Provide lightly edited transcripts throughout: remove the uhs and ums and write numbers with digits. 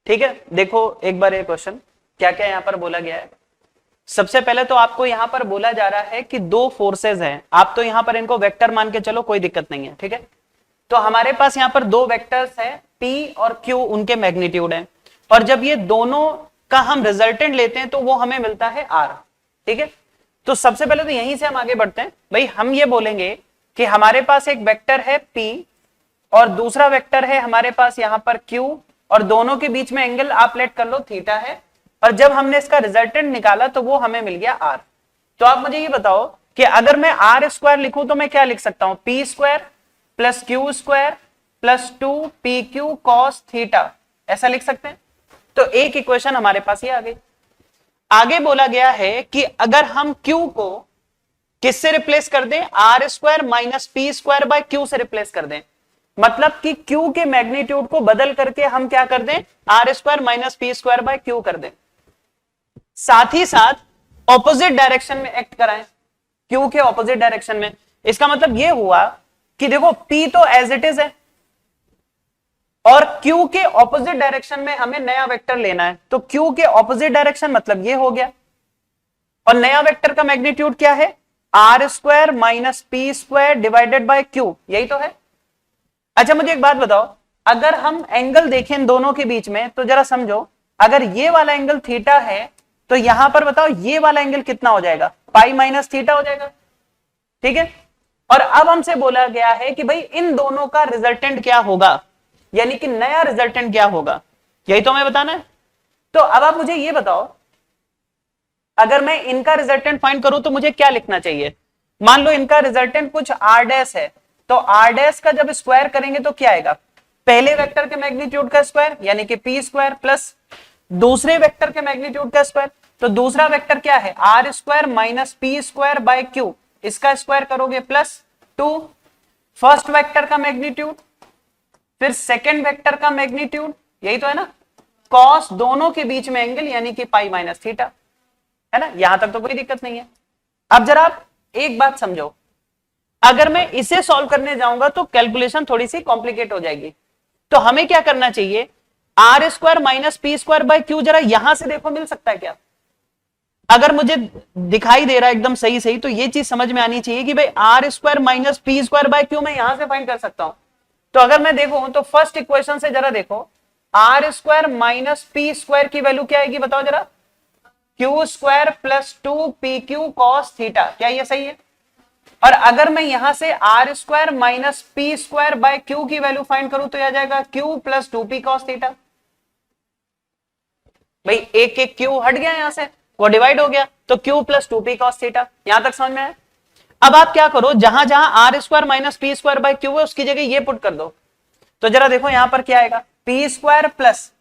ठीक है, देखो एक बार ये क्वेश्चन क्या क्या यहां पर बोला गया है। सबसे पहले तो आपको यहां पर बोला जा रहा है कि दो फोर्सेस हैं, आप तो यहां पर इनको वेक्टर मान के चलो, कोई दिक्कत नहीं है। ठीक है, तो हमारे पास यहां पर दो वेक्टर्स हैं P और Q, उनके मैग्नीट्यूड हैं, और जब ये दोनों का हम रिजल्टेंट लेते हैं तो वो हमें मिलता है R। ठीक है, तो सबसे पहले तो यहीं से हम आगे बढ़ते हैं। भाई हम ये बोलेंगे कि हमारे पास एक वेक्टर है P और दूसरा वेक्टर है हमारे पास यहां पर Q, और दोनों के बीच में एंगल आप लेट कर लो थीटा है, और जब हमने इसका रिजल्टेंट निकाला तो वो हमें मिल गया R। तो आप मुझे ये बताओ कि अगर मैं R स्क्वायर लिखूं तो मैं क्या लिख सकता हूं, P square plus Q square plus 2PQ cos theta, ऐसा लिख सकते हैं। तो एक इक्वेशन हमारे पास ये आ गई। आगे बोला गया है कि अगर हम Q को किससे रिप्लेस कर दें, R square minus P square by Q से रिप्लेस कर दें, मतलब कि Q के मैग्नीट्यूड को बदल करके हम क्या कर दें, R square minus P square by Q कर दें, साथ ही साथ ऑपोजिट डायरेक्शन में एक्ट कराएं, Q के ऑपोजिट डायरेक्शन में। इसका मतलब यह हुआ कि देखो P तो एज इट इज है और Q के ऑपोजिट डायरेक्शन में हमें नया वेक्टर लेना है, तो Q के ऑपोजिट डायरेक्शन मतलब ये हो गया, और नया वेक्टर का मैग्नीट्यूड क्या है, R square minus P square divided by Q, यही तो है। अच्छा मुझे एक बात बताओ, अगर हम एंगल देखें इन दोनों के बीच में तो जरा समझो, अगर ये वाला एंगल थीटा है तो यहां पर बताओ ये वाला एंगल कितना हो जाएगा, पाई माइनस थीटा हो जाएगा। ठीक है, और अब हमसे बोला गया है कि भाई इन दोनों का रिजल्टेंट क्या होगा, यानी कि नया रिजल्टेंट क्या होगा, यही तो हमें बताना है। तो अब आप मुझे ये बताओ, अगर मैं इनका रिजल्टेंट फाइंड करूं तो मुझे क्या लिखना चाहिए। मान लो इनका रिजल्टेंट कुछ R डैश है, तो R डैश का जब स्क्वायर करेंगे तो क्या आएगा, पहले वेक्टर के मैग्नीट्यूड का स्क्वायर यानी कि P स्क्वायर प्लस दूसरे वेक्टर के मैग्नीट्यूड का स्क्वायर, तो दूसरा वेक्टर क्या है, R square minus P square by Q, इसका स्क्वायर करोगे प्लस 2 फर्स्ट वेक्टर का मैग्नीट्यूड, फिर सेकेंड वेक्टर का मैग्नीट्यूड, यही तो है ना, कॉस दोनों के बीच में एंगल यानी कि पाई माइनस थीटा, है ना, यहां तक तो कोई दिक्कत नहीं है। अब जरा आप एक बात समझो, अगर मैं इसे सॉल्व करने जाऊंगा तो कैलकुलेशन थोड़ी सी कॉम्प्लिकेट हो जाएगी, तो हमें क्या करना चाहिए, R square minus P square by Q, जरा यहां से देखो मिल सकता है क्या, अगर मुझे दिखाई दे रहा है एकदम सही सही तो ये चीज समझ में आनी चाहिए कि भाई R square minus P square by Q मैं यहां से फाइंड कर सकता हूं। तो अगर मैं देखूं तो फर्स्ट इक्वेशन से जरा देखो, R square minus P square की वैल्यू क्या आएगी बताओ जरा, Q square plus 2PQ cos theta, क्या ये सही है। और अगर मैं यहां से R square minus P square by Q की वैल्यू फाइंड करूं तो आ जाएगा Q plus 2P cos theta. भाई एक एक Q हट गया यहां से, वो डिवाइड हो गया, तो Q plus 2P cos theta, यहां तक समझ में आया। अब आप क्या करो, जहां जहां R square minus P square by Q है उसकी जगह ये पुट कर दो, तो जरा देखो यहां पर क्या आएगा, P स्क्वायर प्लस,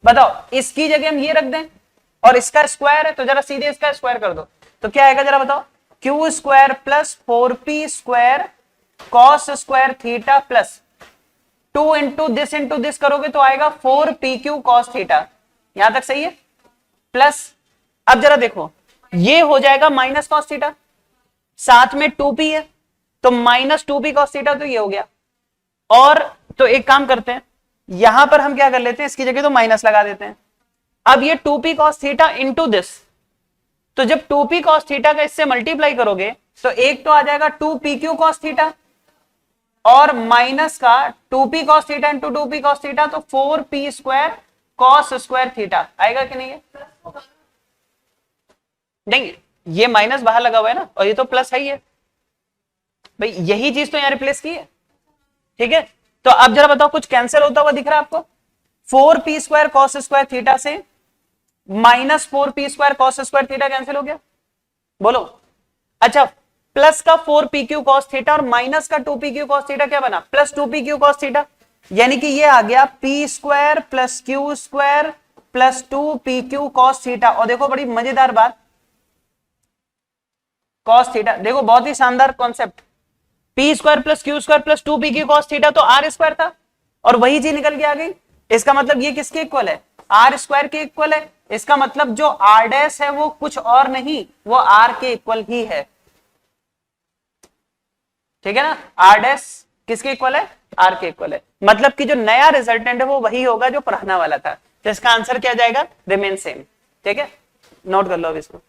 बताओ इसकी जगह हम ये रख दें और इसका स्क्वायर है तो जरा सीधे इसका स्क्वायर कर दो, तो क्या आएगा जरा बताओ, Q square plus 4P square cos square theta plus 2 into this करोगे तो आएगा 4PQ कॉस थीटा, यहां तक सही है। प्लस अब जरा देखो ये हो जाएगा माइनस कॉस थीटा, साथ में 2P है तो माइनस 2P कॉस थीटा, तो ये हो गया। और तो एक काम करते हैं, यहां पर हम क्या कर लेते हैं, इसकी जगह तो माइनस लगा देते हैं। अब ये 2P cos theta into this, तो जब 2P कॉस थीटा का इससे मल्टीप्लाई करोगे तो एक तो आ जाएगा 2PQ कॉस थीटा और माइनस का 2P cos theta into 2P cos theta, तो 4P square cos square theta आएगा कि नहीं है, नहीं ये माइनस बाहर लगा हुआ है ना, और ये तो प्लस है ही है, भाई यही चीज तो यहां रिप्लेस की है। ठीक है, तो अब जरा बताओ कुछ कैंसिल होता हुआ दिख रहा है आपको, 4P square cos square theta से minus 4P square cos square theta cancel हो गया, बोलो। अच्छा प्लस का 4PQ कॉस थीटा और माइनस का 2PQ कॉस थीटा क्या बना, प्लस 2PQ कॉस थीटा, यानी कि ये आ गया P square plus Q square plus 2PQ cos theta. और देखो बड़ी मजेदार बात, कॉस थीटा देखो बहुत ही शानदार concept, P square plus Q square plus 2PQ cos theta तो R स्क्वायर था और वही चीज निकल के आ गई, इसका मतलब ये किसके इक्वल है, R स्क्वायर के इक्वल है। इसका मतलब जो R डैश है वो कुछ और नहीं, वो R के इक्वल ही है, ठीक है ना, R डैश किसके इक्वल है, R के इक्वल है, मतलब कि जो नया रिजल्टेंट है वो वही होगा जो पुराना वाला था। तो इसका आंसर क्या जाएगा, रिमेन सेम। ठीक है, नोट कर लो अब इसको।